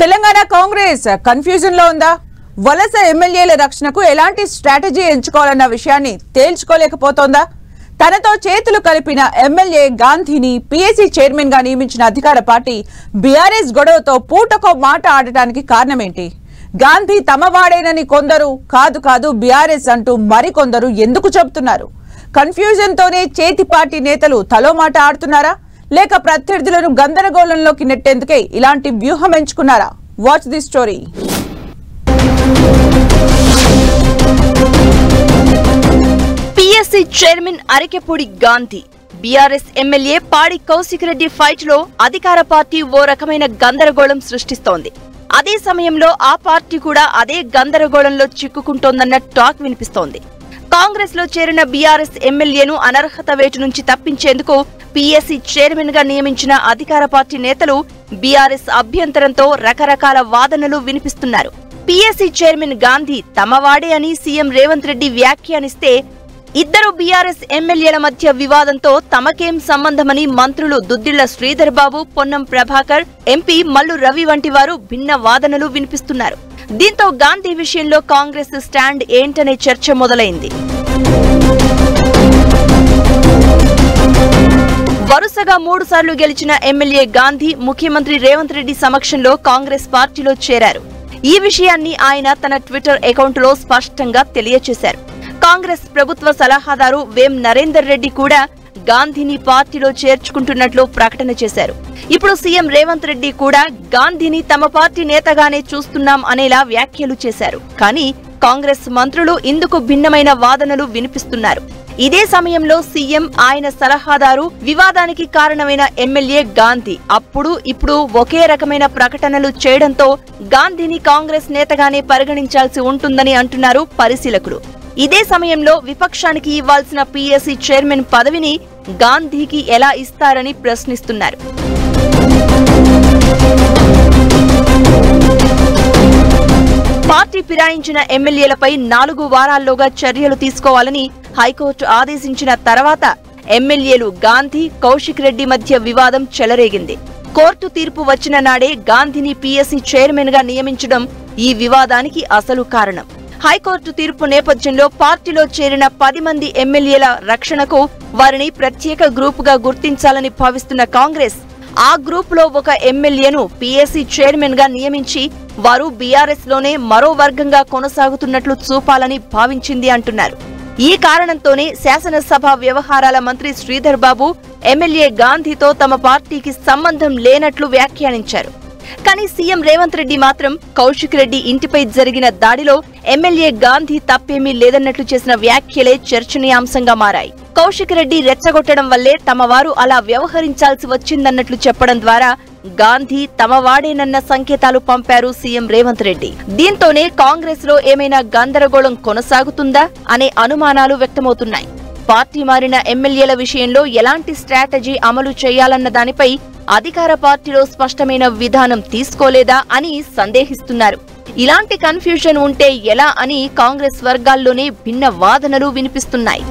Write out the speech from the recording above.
Telangana Congress confusion లో ఉందా? వలస ఎమ్మెల్యేల రక్షణకు ఎలాంటి స్ట్రాటజీ ఎంచుకోవాలన్న విషయాన్ని తేల్చుకోలేకపోతోందా? తనతో చేతులు కలిపిన ఎమ్మెల్యే గాంధీని పీఎస్సీ చైర్మన్ గా నియమించిన అధికార పార్టీ బీఆర్ఎస్ గొడవతో పూటకో మాట ఆడటానికి కారణమేంటి? గాంధీ తమవాడేనని కొందరు, కాదు బీఆర్ఎస్ అంటూ మరికొందరు ఎందుకు చెబుతున్నారు? కన్ఫ్యూజన్ తోనే చేతి పార్టీ నేతలు తలో మాట ఆడుతున్నారా, లేక ప్రత్యర్థులను గందరగోళంలోకి నెట్టేందుకే ఇలాంటి వ్యూహం ఎంచుకున్నారా? Watch the story. PSC chairman Arikepudi Gandhi, BRS MLA Padi Kaushik Reddy fight లో అధికార పార్టీ ఓ రకమైన గందరగోళం సృష్టిస్తోంది. అదే సమయంలో ఆ పార్టీ కూడా అదే గందరగోళంలో చిక్కుకుంటోందన్న టాక్ వినిపిస్తోంది. కాంగ్రెస్ లో చేరిన బీఆర్ఎస్ ఎమ్మెల్యేను అనర్హత వేటు నుంచి తప్పించేందుకు పీఎస్సీ చైర్మన్ గా నియమించిన అధికార పార్టీ నేతలు బీఆర్ఎస్ అభ్యంతరంతో రకరకాల వాదనలు వినిపిస్తున్నారు. పీఎస్సీ చైర్మన్ గాంధీ తమవాడే అని సీఎం రేవంత్ రెడ్డి వ్యాఖ్యానిస్తే, ఇద్దరు బీఆర్ఎస్ ఎమ్మెల్యేల మధ్య వివాదంతో తమకేం సంబంధమని మంత్రులు దుద్దిళ్ల శ్రీధర్ బాబు, పొన్నం ప్రభాకర్, ఎంపీ మల్లు రవి వంటి వారు భిన్న వాదనలు వినిపిస్తున్నారు. దీంతో గాంధీ విషయంలో కాంగ్రెస్ స్టాండ్ ఏంటనే చర్చ మొదలైంది. వరుసగా 3 సార్లు గెలిచిన ఎమ్మెల్యే గాంధీ ముఖ్యమంత్రి రేవంత్ రెడ్డి సమక్షంలో కాంగ్రెస్ పార్టీలో చేరారు. ఈ విషయాన్ని ఆయన తన ట్విట్టర్ అకౌంట్లో స్పష్టంగా తెలియజేశారు. కాంగ్రెస్ ప్రభుత్వ సలహాదారు వేం నరేందర్ రెడ్డి కూడా గాంధీని పార్టీలో చేర్చుకుంటున్నట్లు ప్రకటన చేశారు. ఇప్పుడు సీఎం రేవంత్ రెడ్డి కూడా గాంధీని తమ పార్టీ నేతగానే చూస్తున్నాం అనేలా వ్యాఖ్యలు చేశారు. కానీ కాంగ్రెస్ మంత్రులు ఇందుకు భిన్నమైన వాదనలు వినిపిస్తున్నారు. ఇదే సమయంలో సీఎం, ఆయన సలహాదారు, వివాదానికి కారణమైన ఎమ్మెల్యే గాంధీ అప్పుడు ఇప్పుడు ఒకే రకమైన ప్రకటనలు చేయడంతో గాంధీని కాంగ్రెస్ నేతగానే పరిగణించాల్సి ఉంటుందని అంటున్నారు పరిశీలకులు. ఇదే సమయంలో విపక్షానికి ఇవ్వాల్సిన పీఎస్సీ చైర్మన్ పదవిని గాంధీకి ఎలా ఇస్తారని ప్రశ్నిస్తున్నారు. పార్టీ ఫిరాయించిన ఎమ్మెల్యేలపై 4 వారాల్లోగా చర్యలు తీసుకోవాలని హైకోర్టు ఆదేశించిన తర్వాత ఎమ్మెల్యేలు గాంధీ, కౌశిక్ రెడ్డి మధ్య వివాదం చెలరేగింది. కోర్టు తీర్పు వచ్చిన నాడే గాంధీని పీఎస్సీ చైర్మన్ గా నియమించడం ఈ వివాదానికి అసలు కారణం. హైకోర్టు తీర్పు నేపథ్యంలో పార్టీలో చేరిన 10 మంది ఎమ్మెల్యేల రక్షణకు వారిని ప్రత్యేక గ్రూపుగా గుర్తించాలని భావిస్తున్న కాంగ్రెస్ ఆ గ్రూప్ లో ఒక ఎమ్మెల్యేను పీఎస్సీ చైర్మన్ గా నియమించి వారు బీఆర్ఎస్ లోనే మరో వర్గంగా కొనసాగుతున్నట్లు చూపాలని భావించింది అంటున్నారు. ఈ కారణంతోనే శాసనసభ వ్యవహారాల మంత్రి శ్రీధర్ బాబు ఎమ్మెల్యే గాంధీతో తమ పార్టీకి సంబంధం లేనట్లు వ్యాఖ్యానించారు. కానీ సీఎం రేవంత్ రెడ్డి మాత్రం కౌశిక్ రెడ్డి ఇంటిపై జరిగిన దాడిలో ఎమ్మెల్యే గాంధీ తప్పేమీ లేదన్నట్లు చేసిన వ్యాఖ్యలే చర్చనీయాంశంగా మారాయి. కౌశిక్ రెడ్డి రెచ్చగొట్టడం వల్లే తమ వారు అలా వ్యవహరించాల్సి వచ్చిందన్నట్లు చెప్పడం ద్వారా గాంధీ తమవాడేనన్న సంకేతాలు పంపారు సీఎం రేవంత్ రెడ్డి. దీంతోనే కాంగ్రెస్ లో ఏమైనా గందరగోళం కొనసాగుతుందా అనే అనుమానాలు వ్యక్తమవుతున్నాయి. పార్టీ మారిన ఎమ్మెల్యేల విషయంలో ఎలాంటి స్ట్రాటజీ అమలు చేయాలన్న దానిపై అధికార పార్టీలో స్పష్టమైన విధానం తీసుకోలేదా అని సందేహిస్తున్నారు. ఇలాంటి కన్ఫ్యూజన్ ఉంటే ఎలా అని కాంగ్రెస్ వర్గాల్లోనే భిన్న వాదనలు వినిపిస్తున్నాయి.